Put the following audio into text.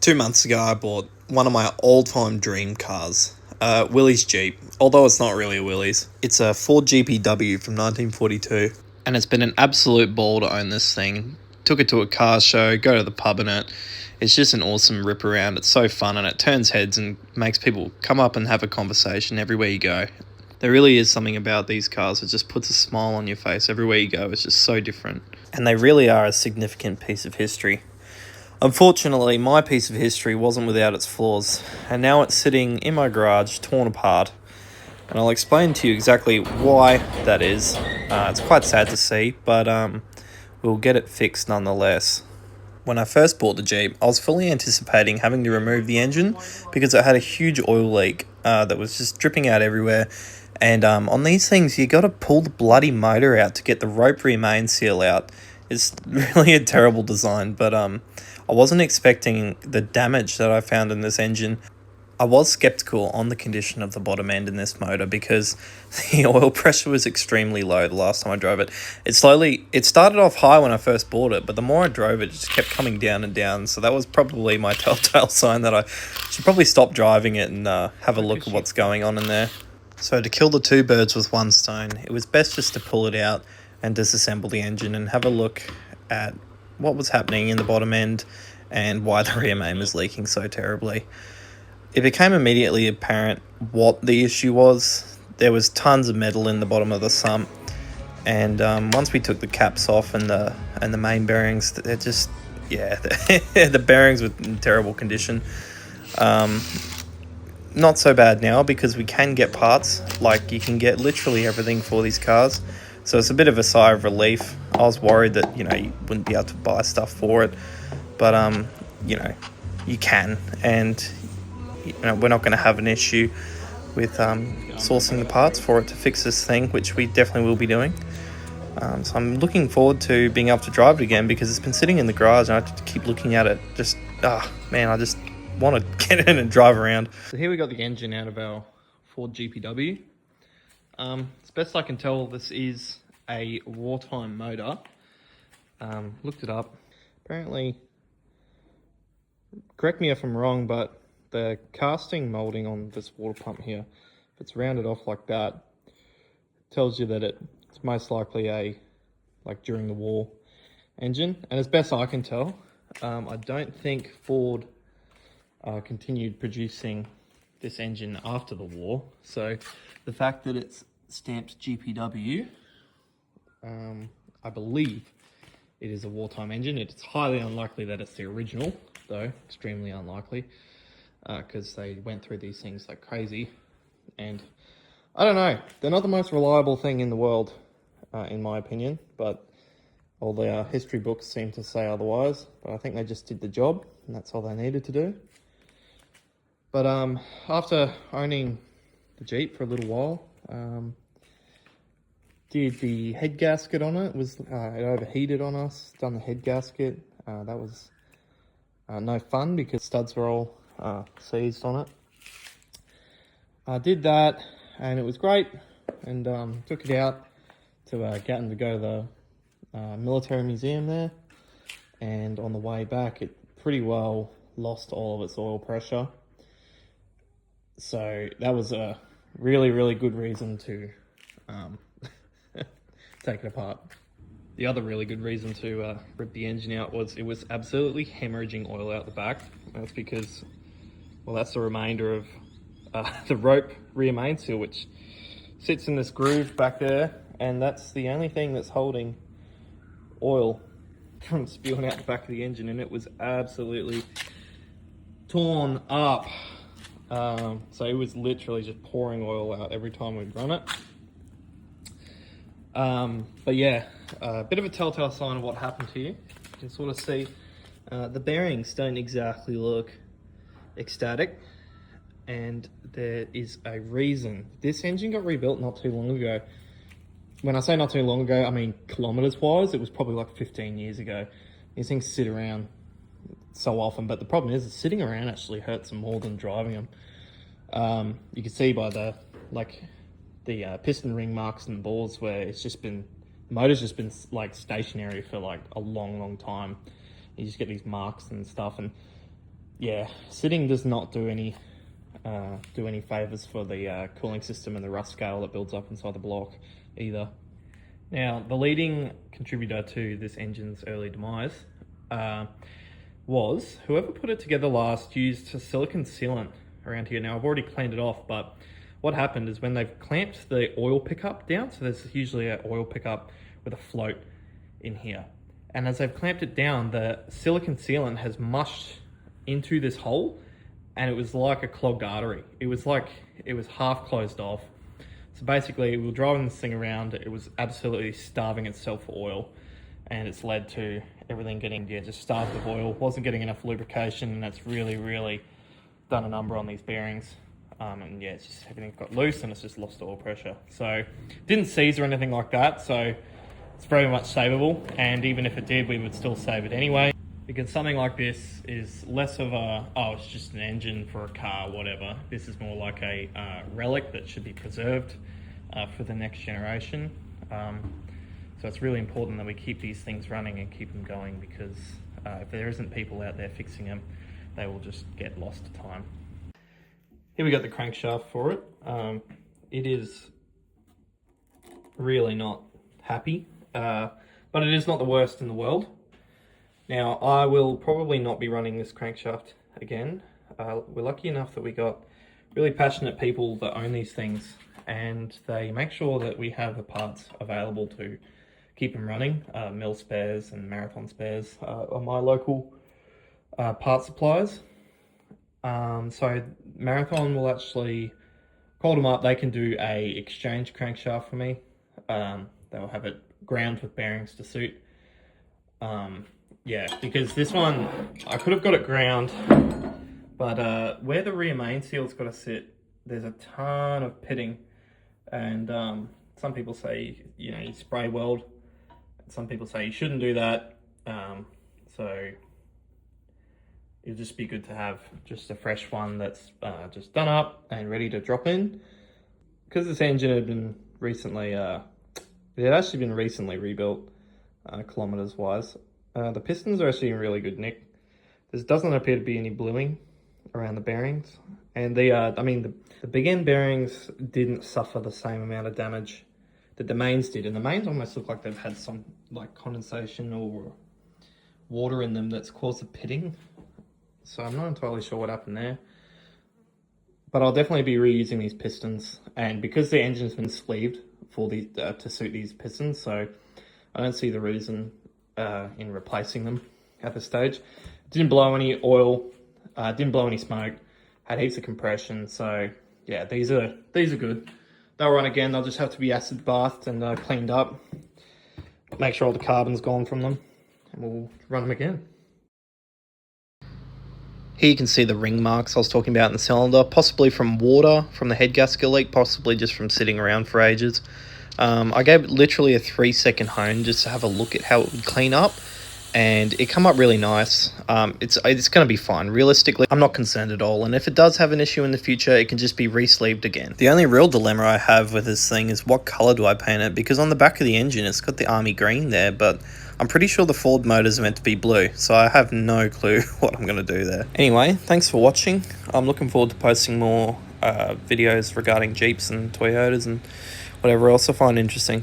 2 months ago, I bought one of my all-time dream cars, Willys Jeep. Although it's not really a Willys, it's a Ford GPW from 1942, and it's been an absolute ball to own this thing. Took it to a car show, go to the pub in it. It's just an awesome rip around. It's so fun, and it turns heads and makes people come up and have a conversation everywhere you go. There really is something about these cars that just puts a smile on your face everywhere you go. It's just so different, and they really are a significant piece of history. Unfortunately, my piece of history wasn't without its flaws, and now it's sitting in my garage, torn apart. And I'll explain to you exactly why that is. It's quite sad to see, but we'll get it fixed nonetheless. When I first bought the Jeep, I was fully anticipating having to remove the engine because it had a huge oil leak that was just dripping out everywhere. And on these things, you got to pull the bloody motor out to get the rope rear main seal out. It's really a terrible design, but I wasn't expecting the damage that I found in this engine. I was skeptical on the condition of the bottom end in this motor because the oil pressure was extremely low the last time I drove it. It started off high when I first bought it, but the more I drove it, it just kept coming down and down. So that was probably my telltale sign that I should probably stop driving it and have a look at what's going on in there. So to kill the two birds with one stone, it was best just to pull it out and disassemble the engine and have a look at what was happening in the bottom end and why the rear main was leaking so terribly. It became immediately apparent what the issue was. There was tons of metal in the bottom of the sump, and once we took the caps off and the main bearings, they're just, the bearings were in terrible condition. Not so bad now because we can get parts. Like, you can get literally everything for these cars. So it's a bit of a sigh of relief. I was worried that, you wouldn't be able to buy stuff for it. But, you can. And, we're not going to have an issue with sourcing the parts for it to fix this thing, which we definitely will be doing. So I'm looking forward to being able to drive it again because it's been sitting in the garage and I have to keep looking at it. I just want to get in and drive around. So here we got the engine out of our Ford GPW. As best I can tell, this is a wartime motor. Looked it up. Apparently, correct me if I'm wrong, but the casting molding on this water pump here, if it's rounded off like that, tells you that it's most likely a during the war engine. And as best I can tell, I don't think Ford continued producing this engine after the war. So the fact that it's stamped GPW, I believe it is a wartime engine. It's highly unlikely that it's the original, though, extremely unlikely, because they went through these things like crazy. And I don't know, they're not the most reliable thing in the world, in my opinion, but all the history books seem to say otherwise. But I think they just did the job, and that's all they needed to do. But after owning the Jeep for a little while, did the head gasket on it. It overheated on us. Done the head gasket. That was no fun because studs were all seized on it. I did that and it was great, and took it out to Gatton to go to the military museum there, and on the way back it pretty well lost all of its oil pressure. So that was a really, really good reason to take it apart. The other really good reason to rip the engine out was it was absolutely hemorrhaging oil out the back. That's because, well, that's the remainder of the rope rear main seal, which sits in this groove back there, and that's the only thing that's holding oil from spewing out the back of the engine, and it was absolutely torn up. So it was literally just pouring oil out every time we'd run it. But yeah, a bit of a telltale sign of what happened here. You can sort of see the bearings don't exactly look ecstatic, and there is a reason. This engine got rebuilt not too long ago. When I say not too long ago, I mean kilometers wise, it was probably like 15 years ago. These things sit around so often, but the problem is sitting around actually hurts them more than driving them. You can see by the piston ring marks and balls where it's just been, the motor's just been like stationary for like a long time. You just get these marks and stuff, and yeah, sitting does not do any favors for the cooling system and the rust scale that builds up inside the block either. Now, the leading contributor to this engine's early demise was whoever put it together last used a silicon sealant around here. Now, I've already cleaned it off, but what happened is when they've clamped the oil pickup down, so there's usually an oil pickup with a float in here, and as they've clamped it down, the silicon sealant has mushed into this hole, and it was like a clogged artery. It was half closed off. So basically, we were driving this thing around, it was absolutely starving itself for oil, and it's led to everything getting, just starved of oil, wasn't getting enough lubrication, and that's really done a number on these bearings. And yeah, it's just everything got loose and it's just lost oil pressure. So didn't seize or anything like that, so it's very much savable, and even if it did, we would still save it anyway, because something like this is less of a, oh, it's just an engine for a car, whatever. This is more like a relic that should be preserved for the next generation. So it's really important that we keep these things running and keep them going, because if there isn't people out there fixing them, they will just get lost to time. Here we got the crankshaft for it. It is really not happy, but it is not the worst in the world. Now, I will probably not be running this crankshaft again. We're lucky enough that we got really passionate people that own these things, and they make sure that we have the parts available to keep them running. Mill spares and Marathon spares are my local part suppliers. So Marathon will actually call them up. They can do a exchange crankshaft for me. They'll have it ground with bearings to suit. Yeah, because this one, I could have got it ground, but where the rear main seal's got to sit, there's a ton of pitting, and some people say, you spray weld. Some people say you shouldn't do that. So it'll just be good to have just a fresh one that's just done up and ready to drop in. Because this engine had been recently, it had actually been recently rebuilt, kilometers wise. The pistons are actually in really good nick. There doesn't appear to be any bluing around the bearings, and the big end bearings didn't suffer the same amount of damage that the mains did, and the mains almost look like they've had some like condensation or water in them that's caused the pitting. So I'm not entirely sure what happened there, but I'll definitely be reusing these pistons, and because the engine's been sleeved for the to suit these pistons, so I don't see the reason in replacing them at this stage. Didn't blow any oil, didn't blow any smoke, had heaps of compression, so yeah, these are good. They'll run again. They'll just have to be acid bathed and cleaned up, make sure all the carbon's gone from them, and we'll run them again. Here you can see the ring marks I was talking about in the cylinder, possibly from water, from the head gasket leak, possibly just from sitting around for ages. I gave it literally a 3-second hone just to have a look at how it would clean up, and it come up really nice. It's going to be fine. Realistically, I'm not concerned at all, and if it does have an issue in the future, it can just be re-sleeved again. The only real dilemma I have with this thing is what colour do I paint it, because on the back of the engine it's got the army green there, but I'm pretty sure the Ford motors are meant to be blue, so I have no clue what I'm going to do there. Anyway, thanks for watching. I'm looking forward to posting more videos regarding Jeeps and Toyotas and whatever else I find interesting.